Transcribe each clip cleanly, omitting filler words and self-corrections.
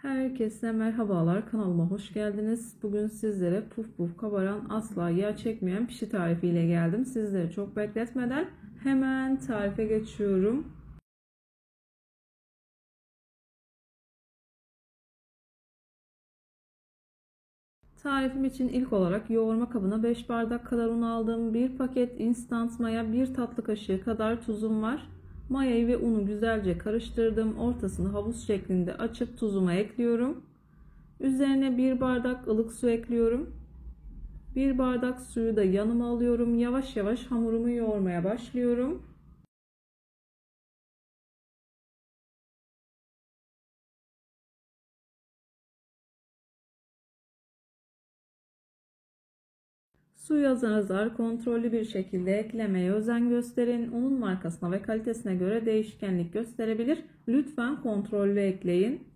Herkese merhabalar, kanalıma hoş geldiniz. Bugün sizlere puf puf kabaran, asla yağ çekmeyen pişi tarifiyle geldim. Sizleri çok bekletmeden hemen tarife geçiyorum. Tarifim için ilk olarak yoğurma kabına 5 bardak kadar un aldım. 1 paket instant maya, 1 tatlı kaşığı kadar tuzum var. Mayayı ve unu güzelce karıştırdım. Ortasını havuz şeklinde açıp tuzumu ekliyorum. Üzerine 1 bardak ılık su ekliyorum. 1 bardak suyu da yanıma alıyorum. Yavaş yavaş hamurumu yoğurmaya başlıyorum. Suyu azar azar kontrollü bir şekilde eklemeye özen gösterin. Unun markasına ve kalitesine göre değişkenlik gösterebilir. Lütfen kontrollü ekleyin.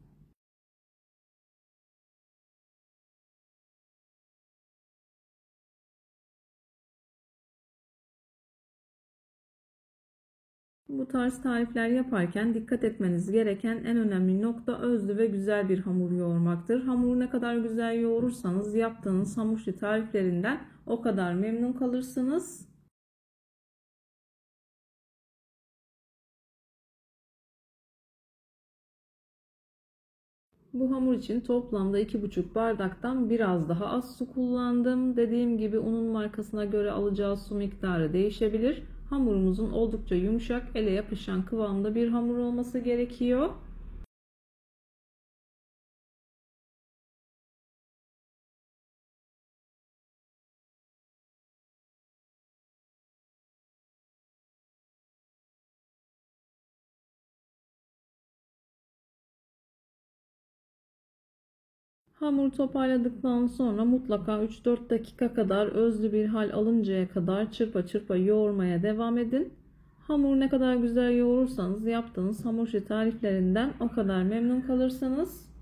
Bu tarz tarifler yaparken dikkat etmeniz gereken en önemli nokta özlü ve güzel bir hamur yoğurmaktır. Hamuru ne kadar güzel yoğurursanız yaptığınız hamur işi tariflerinden o kadar memnun kalırsınız. Bu hamur için toplamda 2,5 bardaktan biraz daha az su kullandım. Dediğim gibi unun markasına göre alacağı su miktarı değişebilir. Hamurumuzun oldukça yumuşak, ele yapışan kıvamda bir hamur olması gerekiyor. Hamur toparladıktan sonra mutlaka 3-4 dakika kadar özlü bir hal alıncaya kadar çırpa çırpa yoğurmaya devam edin. Hamur ne kadar güzel yoğurursanız yaptığınız hamur işi tariflerinden o kadar memnun kalırsınız.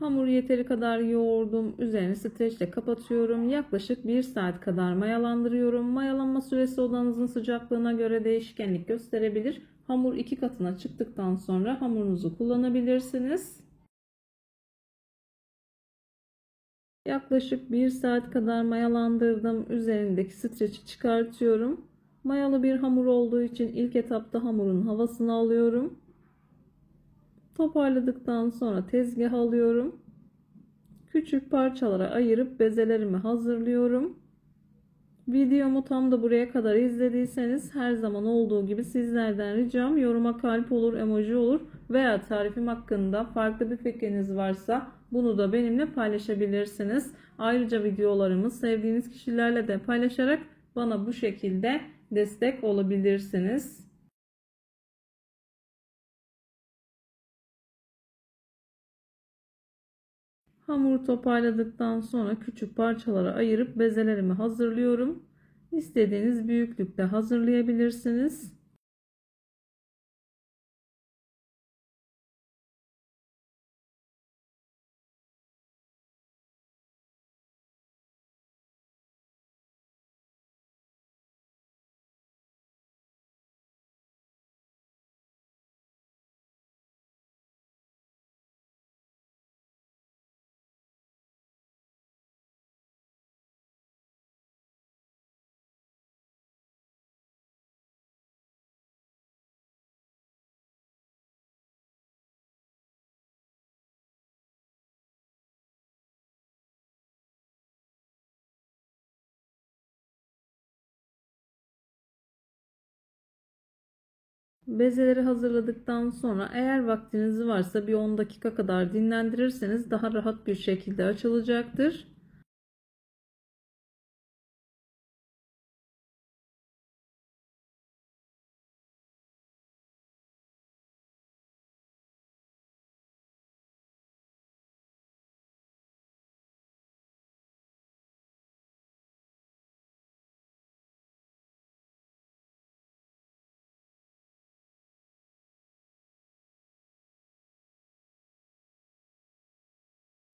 Hamuru yeteri kadar yoğurdum. Üzerini streçle kapatıyorum. Yaklaşık 1 saat kadar mayalandırıyorum. Mayalanma süresi odanızın sıcaklığına göre değişkenlik gösterebilir. Hamur 2 katına çıktıktan sonra hamurunuzu kullanabilirsiniz. Yaklaşık 1 saat kadar mayalandırdım. Üzerindeki streçi çıkartıyorum. Mayalı bir hamur olduğu için ilk etapta hamurun havasını alıyorum. Toparladıktan sonra tezgaha alıyorum. Küçük parçalara ayırıp bezelerimi hazırlıyorum. Videomu tam da buraya kadar izlediyseniz her zaman olduğu gibi sizlerden ricam yoruma kalp olur, emoji olur veya tarifim hakkında farklı bir fikriniz varsa bunu da benimle paylaşabilirsiniz. Ayrıca videolarımı sevdiğiniz kişilerle de paylaşarak bana bu şekilde destek olabilirsiniz. Hamuru toparladıktan sonra küçük parçalara ayırıp bezelerimi hazırlıyorum. İstediğiniz büyüklükte hazırlayabilirsiniz. Bezeleri hazırladıktan sonra eğer vaktiniz varsa bir 10 dakika kadar dinlendirirseniz daha rahat bir şekilde açılacaktır.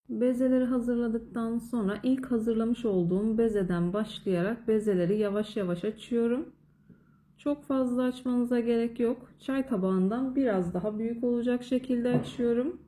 Bezeleri hazırladıktan sonra ilk hazırlamış olduğum bezeden başlayarak bezeleri yavaş yavaş açıyorum. Çok fazla açmanıza gerek yok. Çay tabağından biraz daha büyük olacak şekilde açıyorum.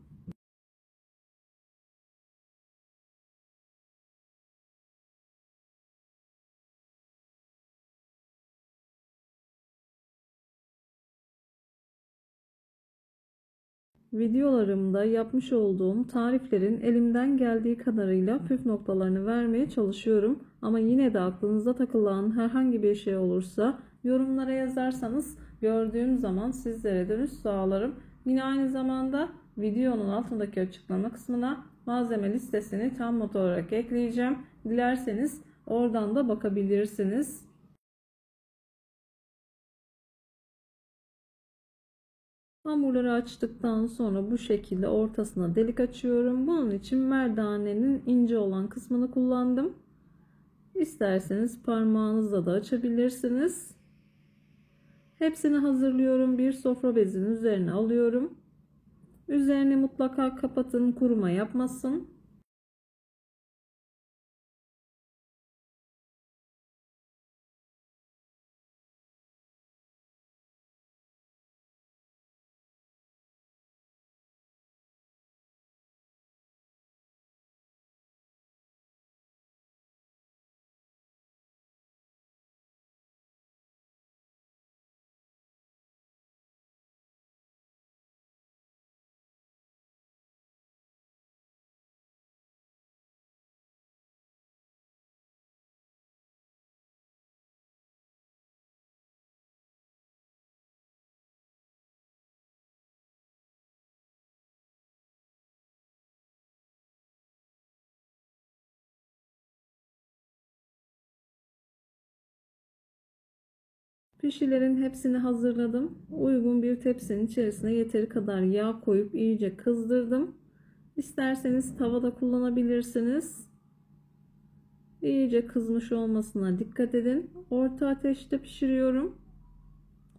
Videolarımda yapmış olduğum tariflerin elimden geldiği kadarıyla püf noktalarını vermeye çalışıyorum. Ama yine de aklınıza takılan herhangi bir şey olursa yorumlara yazarsanız gördüğüm zaman sizlere dönüş sağlarım. Yine aynı zamanda videonun altındaki açıklama kısmına malzeme listesini tam not olarak ekleyeceğim. Dilerseniz oradan da bakabilirsiniz. Hamurları açtıktan sonra bu şekilde ortasına delik açıyorum. Bunun için merdanenin ince olan kısmını kullandım. İsterseniz parmağınızla da açabilirsiniz. Hepsini hazırlıyorum. Bir sofra bezinin üzerine alıyorum. Üzerini mutlaka kapatın, kuruma yapmasın. Pişilerin hepsini hazırladım. Uygun bir tepsinin içerisine yeteri kadar yağ koyup iyice kızdırdım. İsterseniz tavada kullanabilirsiniz. İyice kızmış olmasına dikkat edin. Orta ateşte pişiriyorum.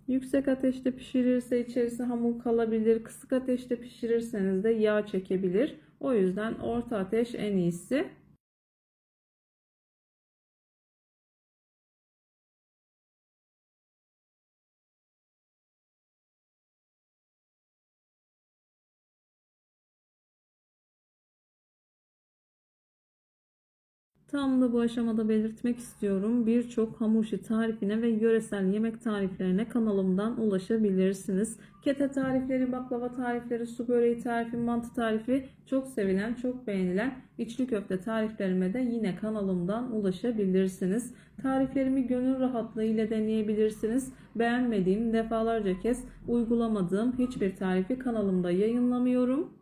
Yüksek ateşte pişirirse içerisinde hamur kalabilir. Kısık ateşte pişirirseniz de yağ çekebilir. O yüzden orta ateş en iyisi. Tam da bu aşamada belirtmek istiyorum. Birçok hamur işi tarifine ve yöresel yemek tariflerine kanalımdan ulaşabilirsiniz. Kete tarifleri, baklava tarifleri, su böreği tarifi, mantı tarifi, çok sevilen, çok beğenilen içli köfte tariflerime de yine kanalımdan ulaşabilirsiniz. Tariflerimi gönül rahatlığı ile deneyebilirsiniz. Beğenmediğim, defalarca kez uygulamadığım hiçbir tarifi kanalımda yayınlamıyorum.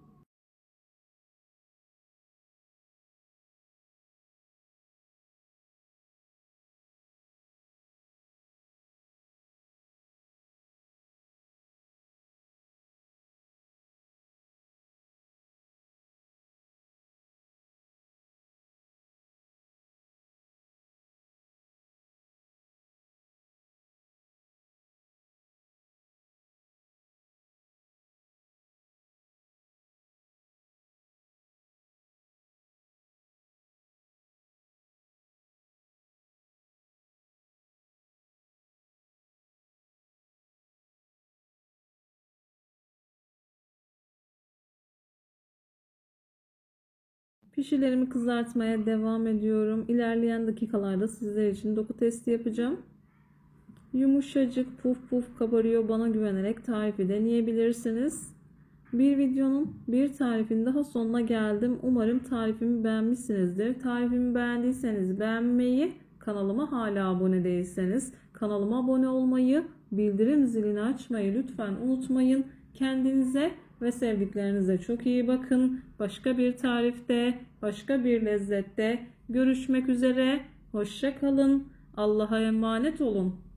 Pişilerimi kızartmaya devam ediyorum. İlerleyen dakikalarda sizler için doku testi yapacağım. Yumuşacık puf puf kabarıyor, bana güvenerek tarifi deneyebilirsiniz. Bir videonun bir tarifin daha sonuna geldim. Umarım tarifimi beğenmişsinizdir. Tarifimi beğendiyseniz beğenmeyi, kanalıma hala abone değilseniz kanalıma abone olmayı, bildirim zilini açmayı lütfen unutmayın. Kendinize ve sevdiklerinize çok iyi bakın. Başka bir tarifte, başka bir lezzette görüşmek üzere. Hoşça kalın. Allah'a emanet olun.